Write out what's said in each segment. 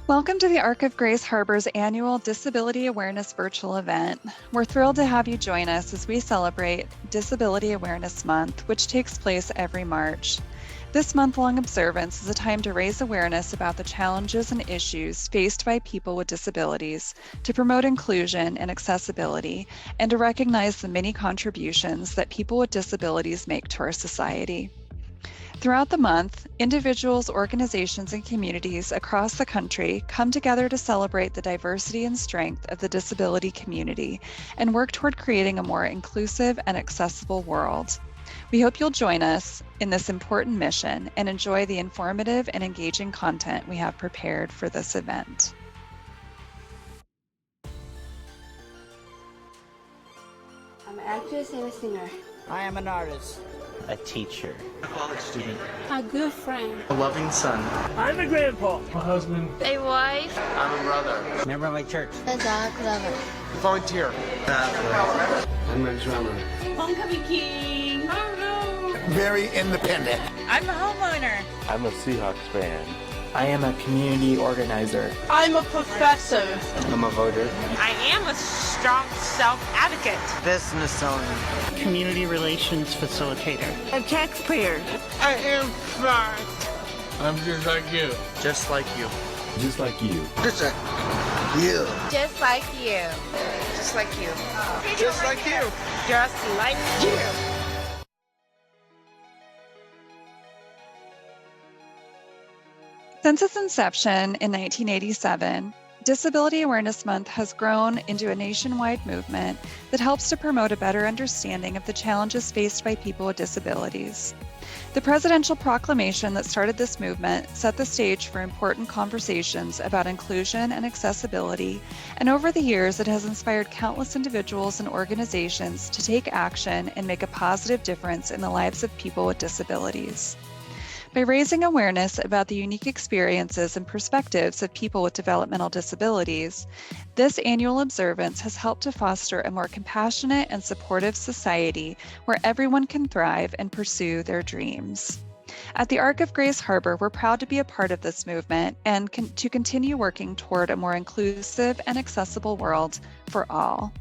Welcome to the Arc of Grace Harbor's annual Disability Awareness virtual event. We're thrilled to have you join us as we celebrate Disability Awareness Month, which takes place every March. This month-long observance is a time to raise awareness about the challenges and issues faced by people with disabilities, to promote inclusion and accessibility, and to recognize the many contributions that people with disabilities make to our society. Throughout the month, individuals, organizations, and communities across the country come together to celebrate the diversity and strength of the disability community and work toward creating a more inclusive and accessible world. We hope you'll join us in this important mission and enjoy the informative and engaging content we have prepared for this event. I'm an actress and a singer. I am an artist. A teacher. A college student. A good friend. A loving son. I'm a grandpa. A husband. A wife. I'm a brother. Member of my church. A dog lover. Volunteer. I'm a drummer. Homecoming king. Oh no. Very independent. I'm a homeowner. I'm a Seahawks fan. I am a community organizer. I'm a professor. I'm a voter. I am a strong self-advocate. Business owner. Community relations facilitator. A taxpayer. I am smart. I'm just like you. Just like you. Just like you. Just like you. Just like you. Just like you. Just like you. Just like you. Since its inception in 1987, Disability Awareness Month has grown into a nationwide movement that helps to promote a better understanding of the challenges faced by people with disabilities. The presidential proclamation that started this movement set the stage for important conversations about inclusion and accessibility, and over the years it has inspired countless individuals and organizations to take action and make a positive difference in the lives of people with disabilities. By raising awareness about the unique experiences and perspectives of people with developmental disabilities, this annual observance has helped to foster a more compassionate and supportive society where everyone can thrive and pursue their dreams. At the Arc of Grace Harbor, we're proud to be a part of this movement and to continue working toward a more inclusive and accessible world for all.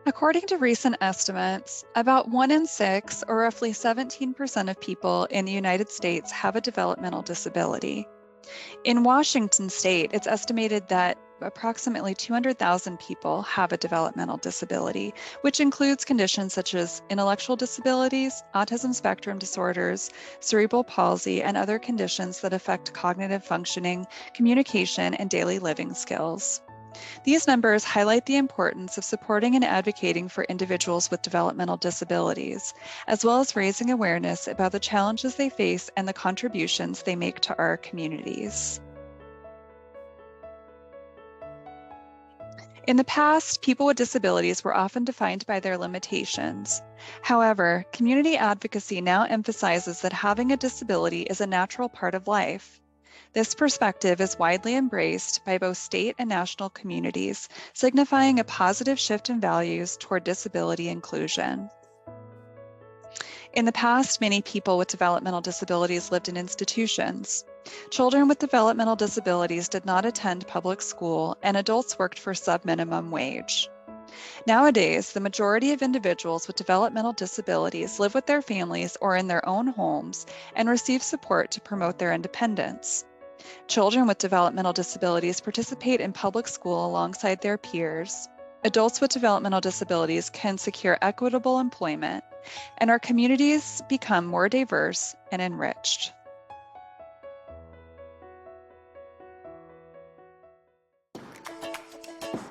According to recent estimates, about 1 in 6, or roughly 17% of people in the United States have a developmental disability. In Washington state, it's estimated that approximately 200,000 people have a developmental disability, which includes conditions such as intellectual disabilities, autism spectrum disorders, cerebral palsy, and other conditions that affect cognitive functioning, communication, and daily living skills. These numbers highlight the importance of supporting and advocating for individuals with developmental disabilities, as well as raising awareness about the challenges they face and the contributions they make to our communities. In the past, people with disabilities were often defined by their limitations. However, community advocacy now emphasizes that having a disability is a natural part of life. This perspective is widely embraced by both state and national communities, signifying a positive shift in values toward disability inclusion. In the past, many people with developmental disabilities lived in institutions. Children with developmental disabilities did not attend public school, and adults worked for sub-minimum wage. Nowadays, the majority of individuals with developmental disabilities live with their families or in their own homes and receive support to promote their independence. Children with developmental disabilities participate in public school alongside their peers. Adults with developmental disabilities can secure equitable employment, and our communities become more diverse and enriched.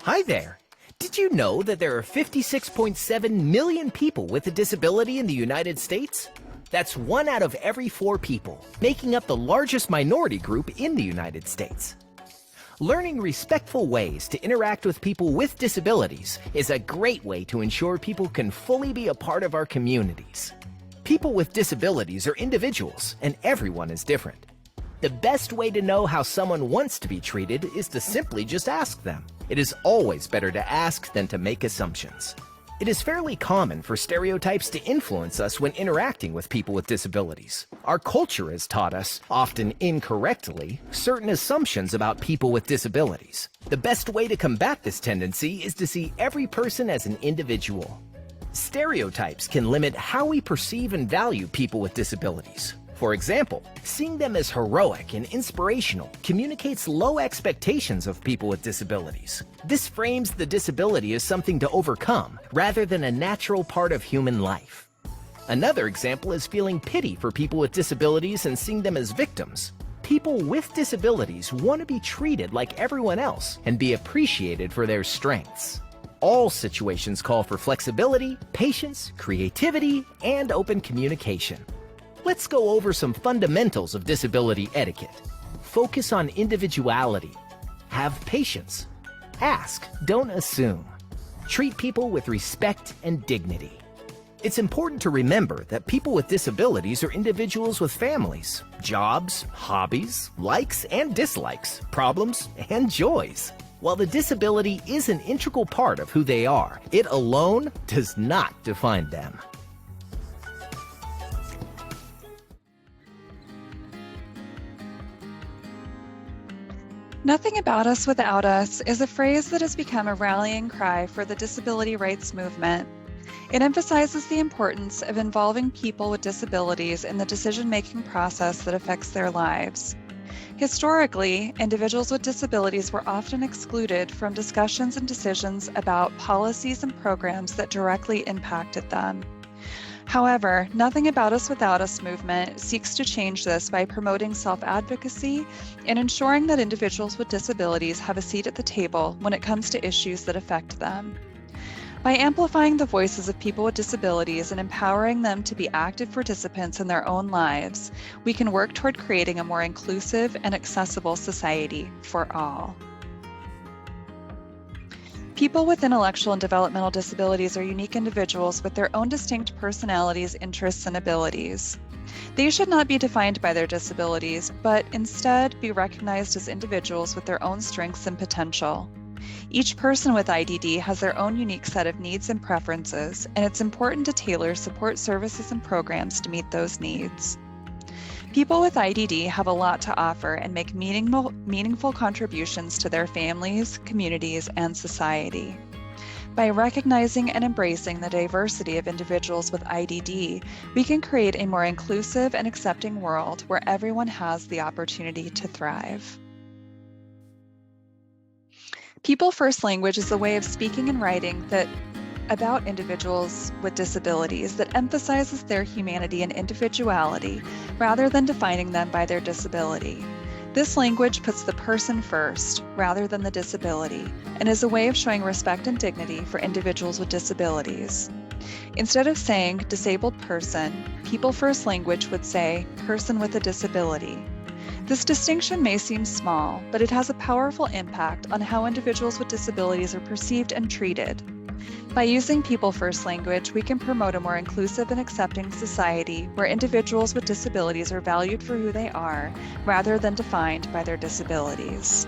Hi there! Did you know that there are 56.7 million people with a disability in the United States? That's 1 out of every 4 people, making up the largest minority group in the United States. Learning respectful ways to interact with people with disabilities is a great way to ensure people can fully be a part of our communities. People with disabilities are individuals, and everyone is different. The best way to know how someone wants to be treated is to simply just ask them. It is always better to ask than to make assumptions. It is fairly common for stereotypes to influence us when interacting with people with disabilities. Our culture has taught us, often incorrectly, certain assumptions about people with disabilities. The best way to combat this tendency is to see every person as an individual. Stereotypes can limit how we perceive and value people with disabilities. For example, seeing them as heroic and inspirational communicates low expectations of people with disabilities. This frames the disability as something to overcome, rather than a natural part of human life. Another example is feeling pity for people with disabilities and seeing them as victims. People with disabilities want to be treated like everyone else and be appreciated for their strengths. All situations call for flexibility, patience, creativity, and open communication. Let's go over some fundamentals of disability etiquette. Focus on individuality. Have patience. Ask, don't assume. Treat people with respect and dignity. It's important to remember that people with disabilities are individuals with families, jobs, hobbies, likes and dislikes, problems and joys. While the disability is an integral part of who they are, it alone does not define them. Nothing about us without us is a phrase that has become a rallying cry for the disability rights movement. It emphasizes the importance of involving people with disabilities in the decision-making process that affects their lives. Historically, individuals with disabilities were often excluded from discussions and decisions about policies and programs that directly impacted them. However, Nothing About Us Without Us movement seeks to change this by promoting self-advocacy and ensuring that individuals with disabilities have a seat at the table when it comes to issues that affect them. By amplifying the voices of people with disabilities and empowering them to be active participants in their own lives, we can work toward creating a more inclusive and accessible society for all. People with intellectual and developmental disabilities are unique individuals with their own distinct personalities, interests, and abilities. They should not be defined by their disabilities, but instead be recognized as individuals with their own strengths and potential. Each person with IDD has their own unique set of needs and preferences, and it's important to tailor support services and programs to meet those needs. People with IDD have a lot to offer and make meaningful contributions to their families, communities, and society. By recognizing and embracing the diversity of individuals with IDD, we can create a more inclusive and accepting world where everyone has the opportunity to thrive. People First language is a way of speaking and writing about individuals with disabilities that emphasizes their humanity and individuality rather than defining them by their disability. This language puts the person first rather than the disability and is a way of showing respect and dignity for individuals with disabilities. Instead of saying disabled person, People First Language would say person with a disability. This distinction may seem small, but it has a powerful impact on how individuals with disabilities are perceived and treated. By using People First Language, we can promote a more inclusive and accepting society where individuals with disabilities are valued for who they are, rather than defined by their disabilities.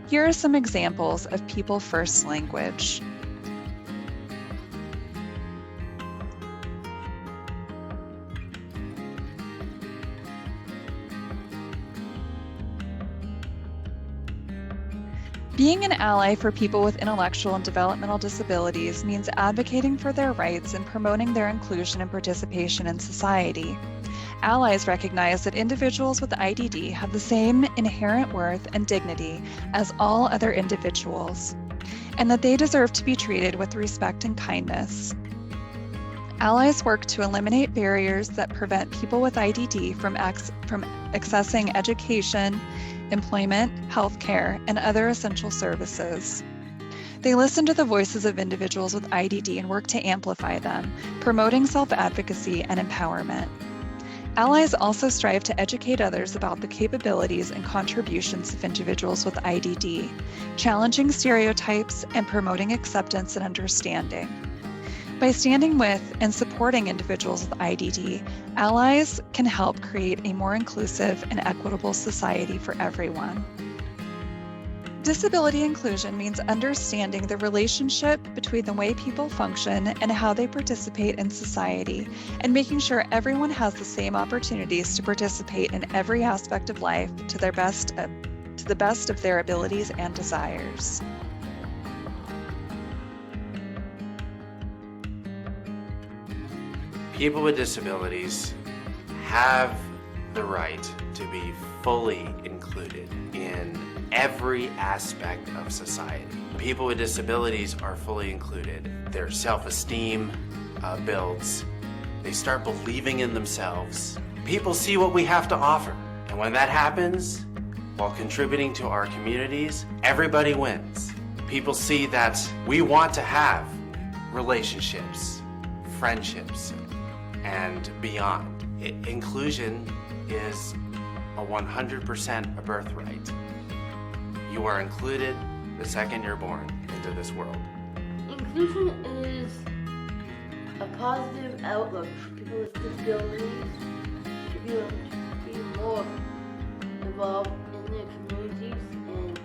Here are some examples of People First Language. Being an ally for people with intellectual and developmental disabilities means advocating for their rights and promoting their inclusion and participation in society. Allies recognize that individuals with IDD have the same inherent worth and dignity as all other individuals, and that they deserve to be treated with respect and kindness. Allies work to eliminate barriers that prevent people with IDD from accessing education, employment, healthcare, and other essential services. They listen to the voices of individuals with IDD and work to amplify them, promoting self-advocacy and empowerment. Allies also strive to educate others about the capabilities and contributions of individuals with IDD, challenging stereotypes and promoting acceptance and understanding. By standing with and supporting individuals with IDD, allies can help create a more inclusive and equitable society for everyone. Disability inclusion means understanding the relationship between the way people function and how they participate in society, and making sure everyone has the same opportunities to participate in every aspect of life to the best of their abilities and desires. People with disabilities have the right to be fully included in every aspect of society. People with disabilities are fully included. Their self-esteem builds. They start believing in themselves. People see what we have to offer. And when that happens, while contributing to our communities, everybody wins. People see that we want to have relationships, friendships, and beyond. Inclusion is a 100% a birthright. You are included the second you're born into this world. Inclusion is a positive outlook for people with disabilities to be more involved in their communities, and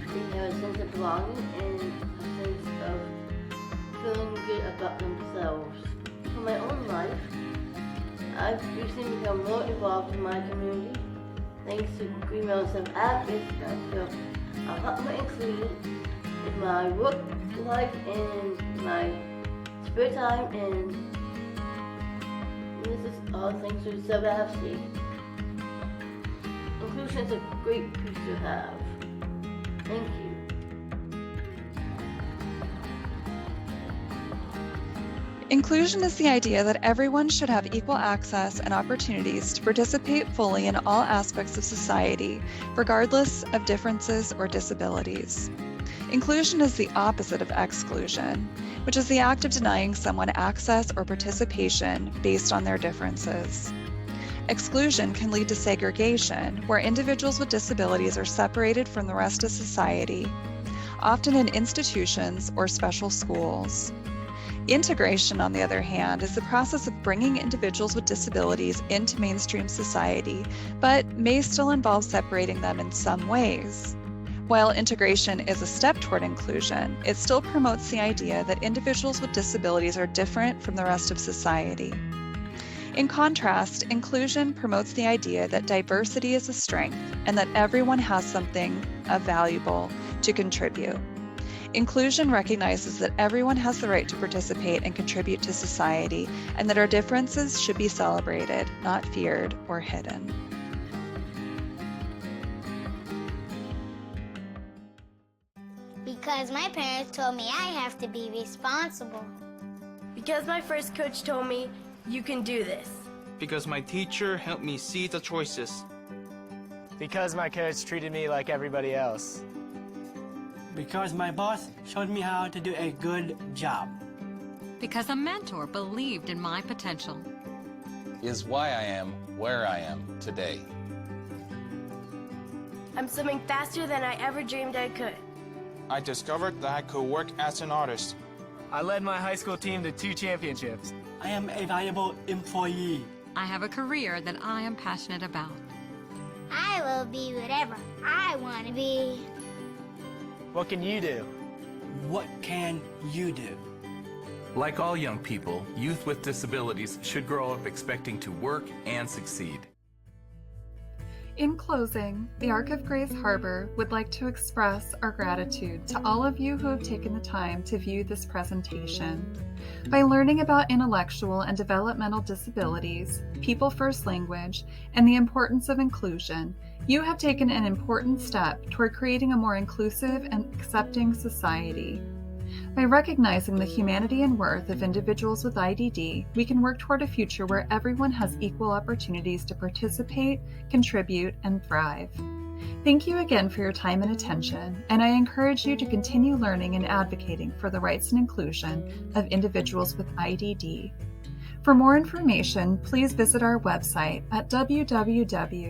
they have a sense of belonging and a sense of feeling good about themselves. For my own life, I've recently become more involved in my community thanks to Green Mountain Self-Advocates. I feel a lot more included in my work life and my spare time, and this is all thanks to self-advocacy. Inclusion is a great piece to have. Thank you. Inclusion is the idea that everyone should have equal access and opportunities to participate fully in all aspects of society, regardless of differences or disabilities. Inclusion is the opposite of exclusion, which is the act of denying someone access or participation based on their differences. Exclusion can lead to segregation, where individuals with disabilities are separated from the rest of society, often in institutions or special schools. Integration, on the other hand, is the process of bringing individuals with disabilities into mainstream society, but may still involve separating them in some ways. While integration is a step toward inclusion, it still promotes the idea that individuals with disabilities are different from the rest of society. In contrast, inclusion promotes the idea that diversity is a strength and that everyone has something valuable to contribute. Inclusion recognizes that everyone has the right to participate and contribute to society, and that our differences should be celebrated, not feared or hidden. Because my parents told me I have to be responsible. Because my first coach told me, you can do this. Because my teacher helped me see the choices. Because my coach treated me like everybody else. Because my boss showed me how to do a good job. because a mentor believed in my potential. Is why I am where I am today. I'm swimming faster than I ever dreamed I could. I discovered that I could work as an artist. I led my high school team to 2 championships. I am a valuable employee. I have a career that I am passionate about. I will be whatever I want to be. What can you do? What can you do? Like all young people, youth with disabilities should grow up expecting to work and succeed. In closing, the Arc of Grace Harbor would like to express our gratitude to all of you who have taken the time to view this presentation. By learning about intellectual and developmental disabilities, people first language, and the importance of inclusion, you have taken an important step toward creating a more inclusive and accepting society. By recognizing the humanity and worth of individuals with IDD, we can work toward a future where everyone has equal opportunities to participate, contribute, and thrive. Thank you again for your time and attention, and I encourage you to continue learning and advocating for the rights and inclusion of individuals with IDD. For more information, please visit our website at www.arcgh.org.